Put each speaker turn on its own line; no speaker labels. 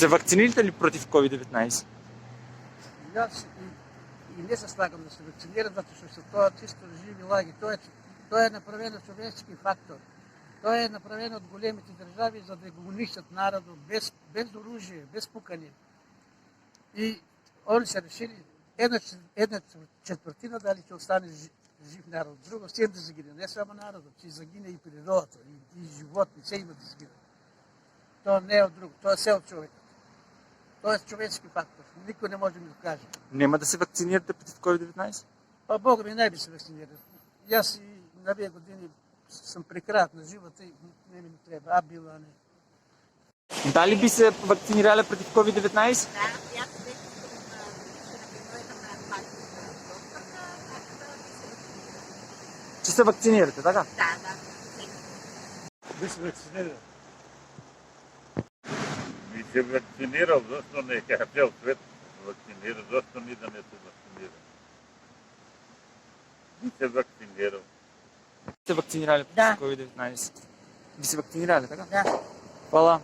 се вакцинирате ли против COVID-19?
Аз и не се слагам да се вакцинират, защото ще това чисто живи лаги. Той е направено човешки фактор. Той е направен от големите държави, за да го унищат народа без оръжие, без пукане. И они са решили една четвъртина дали ще остане жив народ. Друго все да загине. Не само народът, че загине и природата, и животни, все има да загине. То не е от друго, то е все от човека. То е човешки фактор. Никой не може да ми го каже.
Няма да се вакцинирате против COVID-19?
Па Бога ми не би се вакцинирал. И аз и на 2 години съм прекрат на живота и не ми трябва. А било, а не.
Дали би се вакцинирали против COVID-19?
Да, аз вече ще например
Че се вакцинирате, така?
да.
Би се вакцинирал.
Би се вакцинирал, защо не е цял свет вакцинира, защо ни да не се вакцинира? Би се вакцинирал.
Се вакцинирали против
Да.
COVID-19? Би се вакцинирали, така?
Да.
Хвала.